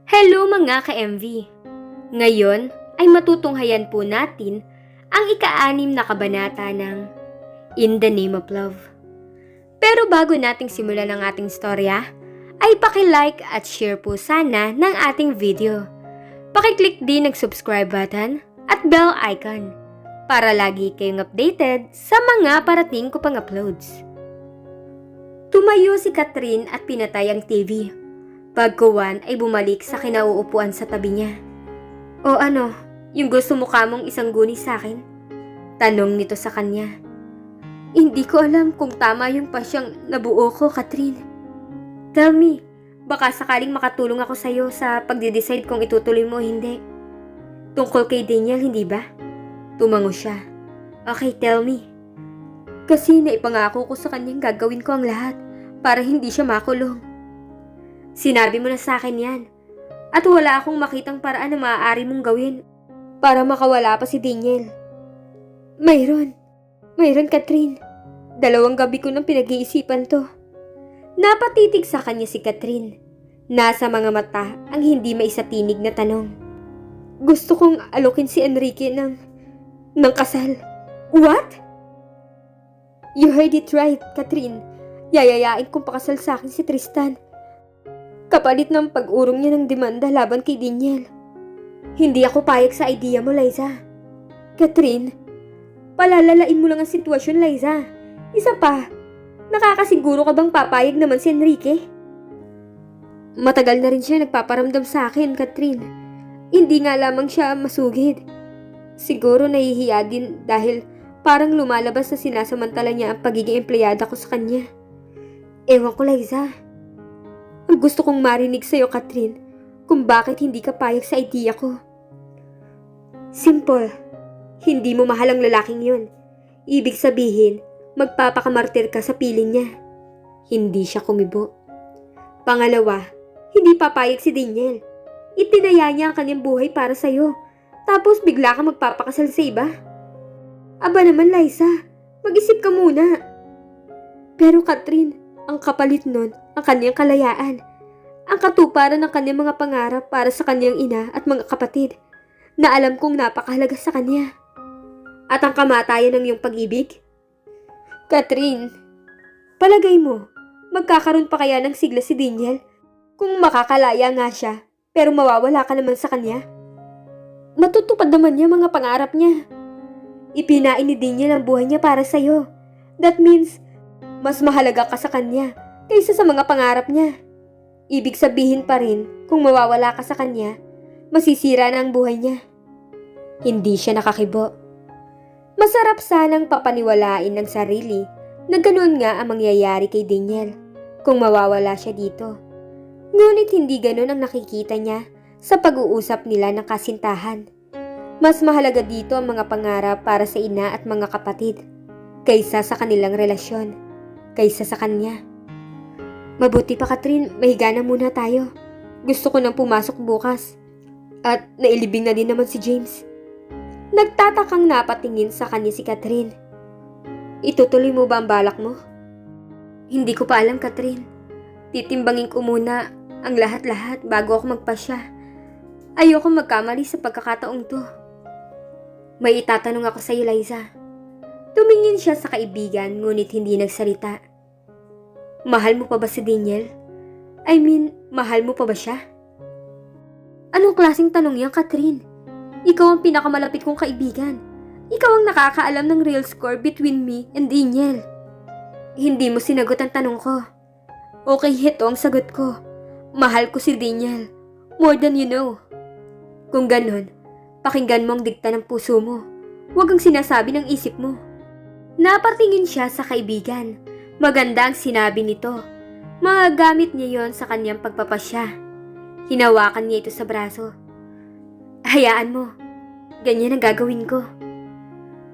Hello mga ka-MV! Ngayon ay matutunghayan po natin ang ika-6 na kabanata ng In the Name of Love. Pero bago nating simulan ang ating storya, ay paki-like at share po sana ng ating video. Paki-click din ang subscribe button at bell icon para lagi kayong updated sa mga parating ko pang uploads. Tumayo si Catherine at pinatay ang TV. Pagkuwan ay bumalik sa kinauupuan sa tabi niya. O ano, yung gusto mo kamong isang guni sa akin? Tanong nito sa kanya. Hindi ko alam kung tama yung pasyang nabuo ko, Catherine. Tell me, baka sakaling makatulong ako sa'yo sa pagde-decide kung itutuloy mo o hindi. Tungkol kay Daniel, hindi ba? Tumango siya. Okay, tell me. Kasi naipangako ko sa kanyang gagawin ko ang lahat para hindi siya makulong. Sinabi mo na sa akin yan. At wala akong makitang paraan na maaari mong gawin para makawala pa si Daniel. Mayroon, Catherine. 2 gabi ko nang pinag-iisipan to. Napatitig sa kanya si Catherine. Nasa mga mata ang hindi maisatinig na tanong. Gusto kong alokin si Enrique ng kasal. What? You heard it right, Catherine. Yayayain kong pakasal sa akin si Tristan. Kapalit ng pag-urong niya ng demanda laban kay Daniel. Hindi ako payag sa idea mo, Liza. Catherine, palalalain mo lang ang sitwasyon, Liza. Isa pa, nakakasiguro ka bang papayag naman si Enrique? Matagal na rin siya nagpaparamdam sa akin, Catherine. Hindi nga lamang siya masugid. Siguro nahihiya din dahil parang lumalabas na sinasamantala niya ang pagiging empleyada ko sa kanya. Ewan ko, Liza. Ang gusto kong marinig sa'yo, Catherine, kung bakit hindi ka payag sa idea ko. Simple. Hindi mo mahal ang lalaking yun. Ibig sabihin, magpapakamartir ka sa piling niya. Hindi siya kumibo. Pangalawa, hindi papayag si Daniel. Itinaya niya ang kanyang buhay para sa'yo. Tapos bigla ka magpapakasal sa iba. Aba naman, Liza, mag-isip ka muna. Pero Catherine, ang kapalit nun, ang kanyang kalayaan, ang katuparan ng kanyang mga pangarap para sa kanyang ina at mga kapatid na alam kong napakahalaga sa kanya. At ang kamatayan ng iyong pag-ibig? Catherine, palagay mo, magkakaroon pa kaya ng sigla si Daniel kung makakalaya nga siya pero mawawala ka naman sa kanya? Matutupad naman niya mga pangarap niya. Ipinain ni Daniel ang buhay niya para sa'yo. That means, mas mahalaga ka sa kanya kaysa sa mga pangarap niya. Ibig sabihin pa rin, kung mawawala ka sa kanya, masisira na ang buhay niya. Hindi siya nakakibo. Masarap sanang papaniwalain ng sarili na ganoon nga ang mangyayari kay Daniel kung mawawala siya dito. Ngunit hindi ganoon ang nakikita niya sa pag-uusap nila ng kasintahan. Mas mahalaga dito ang mga pangarap para sa ina at mga kapatid kaysa sa kanilang relasyon, kaysa sa kanya. Mabuti pa, Catherine, mahiga na muna tayo. Gusto ko nang pumasok bukas. At nailibing na din naman si James. Nagtatakang napatingin sa kanya si Catherine. Itutuloy mo ba ang balak mo? Hindi ko pa alam, Catherine. Titimbangin ko muna ang lahat-lahat bago ako magpasya. Ayoko magkamali sa pagkakataong to. May itatanong ako sa iyo, Liza. Tumingin siya sa kaibigan ngunit hindi nagsalita. Mahal mo pa ba si Daniel? I mean, mahal mo pa ba siya? Anong klaseng tanong yan, Catherine? Ikaw ang pinakamalapit kong kaibigan. Ikaw ang nakakaalam ng real score between me and Daniel. Hindi mo sinagot ang tanong ko. Okay, ito ang sagot ko. Mahal ko si Daniel. More than you know. Kung ganon, pakinggan mo ang dikta ng puso mo. Huwag ang sinasabi ng isip mo. Napatingin siya sa kaibigan. Maganda ang sinabi nito. Magagamit niya yon sa kanyang pagpapasya. Hinawakan niya ito sa braso. Hayaan mo. Ganyan ang gagawin ko.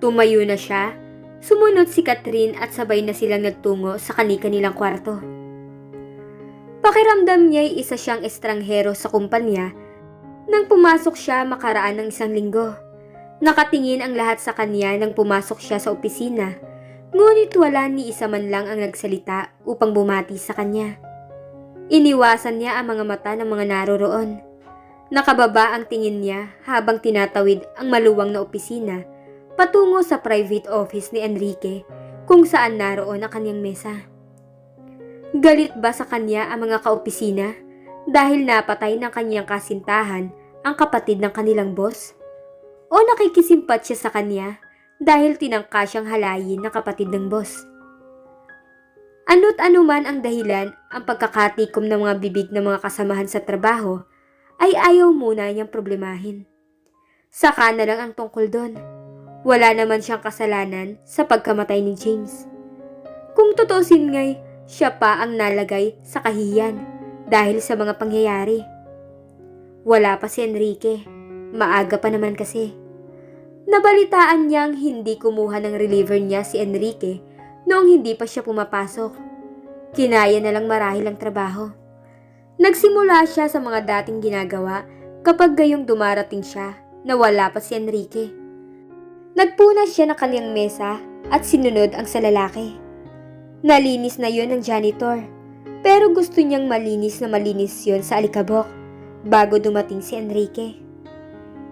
Tumayo na siya. Sumunod si Catherine at sabay na silang nagtungo sa kani-kanilang kwarto. Pakiramdam niya'y isa siyang estranghero sa kumpanya nang pumasok siya makaraan ng 1 linggo. Nakatingin ang lahat sa kanya nang pumasok siya sa opisina, ngunit wala ni isa man lang ang nagsalita upang bumati sa kanya. Iniwasan niya ang mga mata ng mga naroroon. Nakababa ang tingin niya habang tinatawid ang maluwang na opisina patungo sa private office ni Enrique kung saan naroon ang kanyang mesa. Galit ba sa kanya ang mga kaopisina dahil napatay ng kanyang kasintahan ang kapatid ng kanilang boss? O nakikisimpat siya sa kanya dahil tinangka siyang halayin ng kapatid ng boss? Ano't ano man ang dahilan, ang pagkakatikom ng mga bibig ng mga kasamahan sa trabaho ay ayaw muna niyang problemahin. Saka na lang ang tungkol doon. Wala naman siyang kasalanan sa pagkamatay ni James. Kung tutusin nga'y siya pa ang nalagay sa kahiyan dahil sa mga pangyayari. Wala pa si Enrique. Maaga pa naman kasi. Nabalitaan niyang hindi kumuha ng reliever niya si Enrique noong hindi pa siya pumapasok. Kinaya na lang marahil ang trabaho. Nagsimula siya sa mga dating ginagawa kapag gayong dumarating siya na wala pa si Enrique. Nagpunas siya ng kanyang mesa at sinunod ang sa lalaki. Nalinis na yun ng janitor, pero gusto niyang malinis na malinis yun sa alikabok bago dumating si Enrique.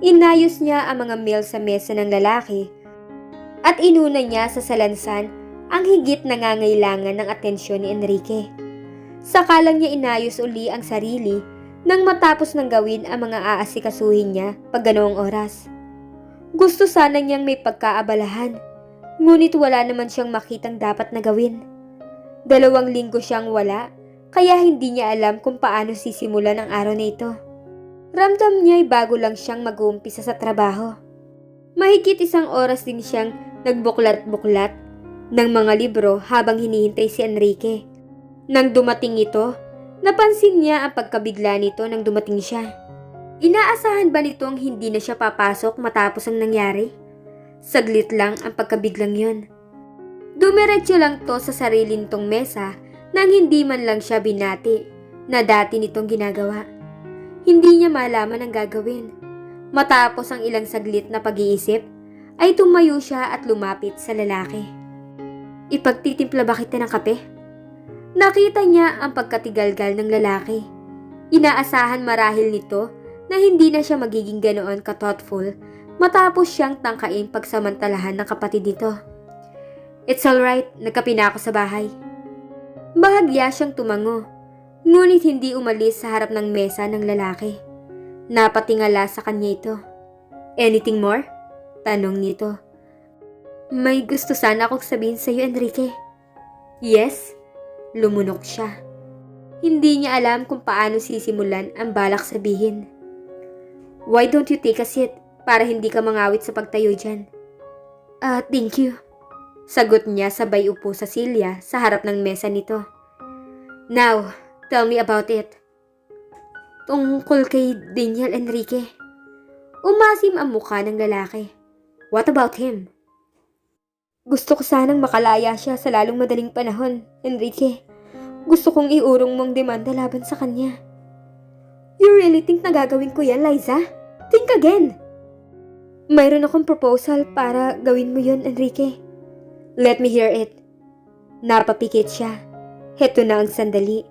Inayos niya ang mga meal sa mesa ng lalaki at inuna niya sa salansan ang higit nangangailangan ng atensyon ni Enrique. Saka lang niya inayos uli ang sarili nang matapos nang gawin ang mga aasikasuhin niya pag ganoong oras. Gusto sana niyang may pagkaabalahan, ngunit wala naman siyang makitang dapat na gawin. 2 linggo siyang wala, kaya hindi niya alam kung paano sisimulan ang araw na ito. Ramdam niya'y bago lang siyang mag-uumpisa sa trabaho. Mahigit 1 oras din siyang nagbuklat-buklat ng mga libro habang hinihintay si Enrique. Nang dumating ito, napansin niya ang pagkabigla nito nang dumating siya. Inaasahan ba nitong hindi na siya papasok matapos ang nangyari? Saglit lang ang pagkabiglang yun. Dumiretso lang to sa sarili nitong mesa nang hindi man lang siya binati na dati nitong ginagawa. Hindi niya malaman ang gagawin. Matapos ang ilang saglit na pag-iisip, ay tumayo siya at lumapit sa lalaki. Ipagtitimpla ba kita ng kape? Nakita niya ang pagkatigalgal ng lalaki. Inaasahan marahil nito na hindi na siya magiging ganoon ka-thoughtful matapos siyang tangkaing pagsamantalahan ng kapatid nito. It's alright, nagkape na ako sa bahay. Bahagya siyang tumango, ngunit hindi umalis sa harap ng mesa ng lalaki. Napatingala sa kanya ito. Anything more? Tanong nito. May gusto sana akong sabihin sa iyo, Enrique. Yes? Lumunok siya. Hindi niya alam kung paano sisimulan ang balak sabihin. Why don't you take a seat para hindi ka mangawit sa pagtayo dyan? Thank you. Sagot niya sabay upo sa silya sa harap ng mesa nito. Now, tell me about it. Tungkol kay Daniel, Enrique. Umasim ang mukha ng lalaki. What about him? Gusto ko sanang makalaya siya sa lalong madaling panahon, Enrique. Gusto kong iurong mong demanda laban sa kanya. You really think na gagawin ko yan, Liza? Think again. Mayroon akong proposal para gawin mo yun, Enrique. Let me hear it. Napapikit siya. Heto na ang sandali.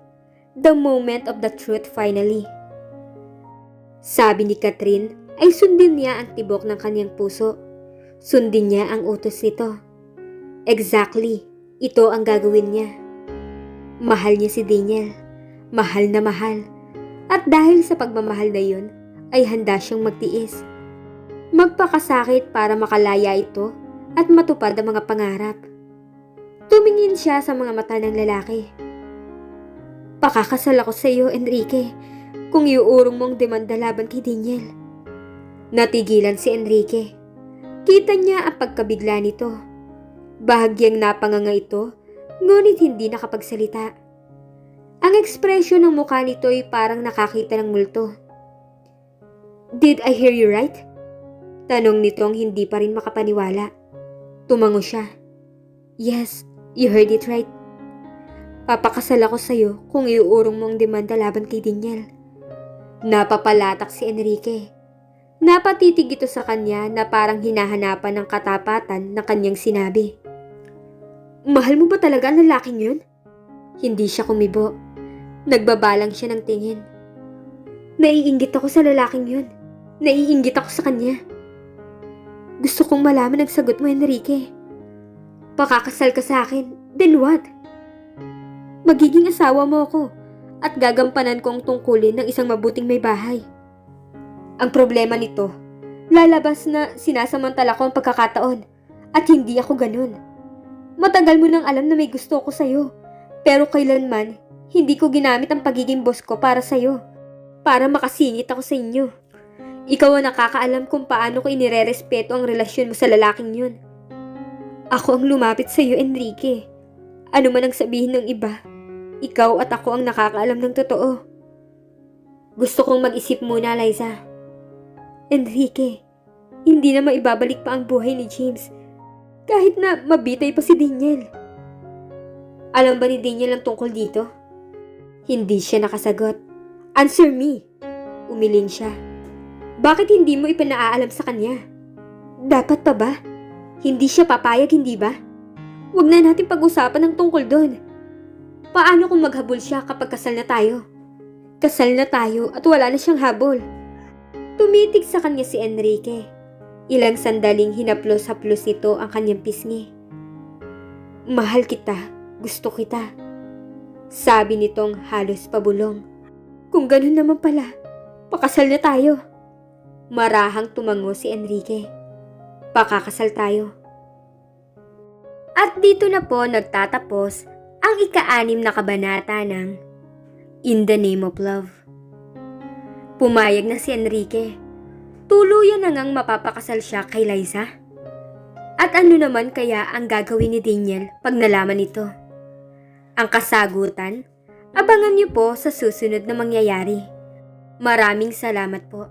The moment of the truth finally. Sabi ni Catherine ay sundin niya ang tibok ng kanyang puso. Sundin niya ang utos nito. Exactly, ito ang gagawin niya. Mahal niya si Daniel. Mahal na mahal. At dahil sa pagmamahal na yun, ay handa siyang magtiis. Magpakasakit para makalaya ito at matupad ang mga pangarap. Tumingin siya sa mga mata ng lalaki. Pakakasal ako sa iyo, Enrique, kung iuurong mong demanda laban kay Daniel. Natigilan si Enrique. Kita niya ang pagkabigla nito. Bahagyang napanganga ito, ngunit hindi nakapagsalita. Ang ekspresyon ng mukha nito ay parang nakakita ng multo. Did I hear you right? Tanong nitong hindi pa rin makapaniwala. Tumango siya. Yes, you heard it right. Papakasal ako sa'yo kung iuurong mong demanda laban kay Daniel. Napapalatak si Enrique. Napatitig ito sa kanya na parang hinahanapan ng katapatan ng kanyang sinabi. Mahal mo ba talaga ang lalaking yun? Hindi siya kumibo. Nagbabalang siya ng tingin. Naiinggit ako sa lalaking yun. Naiinggit ako sa kanya. Gusto kong malaman ang sagot mo, Enrique. Pakakasal ka sa akin, then what? Magiging asawa mo ako at gagampanan ko ang tungkulin ng isang mabuting may bahay. Ang problema nito, lalabas na sinasamantala ko ang pagkakataon at hindi ako ganun. Matagal mo nang alam na may gusto ko sa'yo, pero kailanman hindi ko ginamit ang pagiging boss ko para sa'yo, para makasingit ako sa inyo. Ikaw ang nakakaalam kung paano ko inirerespeto ang relasyon mo sa lalaking yun. Ako ang lumapit sa'yo, Enrique. Ano man ang sabihin ng iba, ikaw at ako ang nakakaalam ng totoo. Gusto kong mag-isip muna, Liza. Enrique, hindi na maibabalik pa ang buhay ni James kahit na mabitay pa si Daniel. Alam ba ni Daniel ang tungkol dito? Hindi siya nakasagot. Answer me. Umiling siya. Bakit hindi mo ipinaalam sa kanya? Dapat pa ba? Hindi siya papayag, hindi ba? Huwag na natin pag-usapan ang tungkol doon. Paano kung maghabol siya kapag kasal na tayo? Kasal na tayo at wala na siyang habol. Tumitig sa kanya si Enrique. Ilang sandaling hinaplos-haplos nito ang kanyang pisngi. Mahal kita, gusto kita. Sabi nitong halos pabulong. Kung ganun naman pala, pakasal na tayo. Marahang tumango si Enrique. Pakakasal tayo. At dito na po nagtatapos ang ika-6 na kabanata ng In the Name of Love. Pumayag na si Enrique. Tuluyan na ngang mapapakasal siya kay Liza. At ano naman kaya ang gagawin ni Daniel pag nalaman ito? Ang kasagutan, abangan niyo po sa susunod na mangyayari. Maraming salamat po.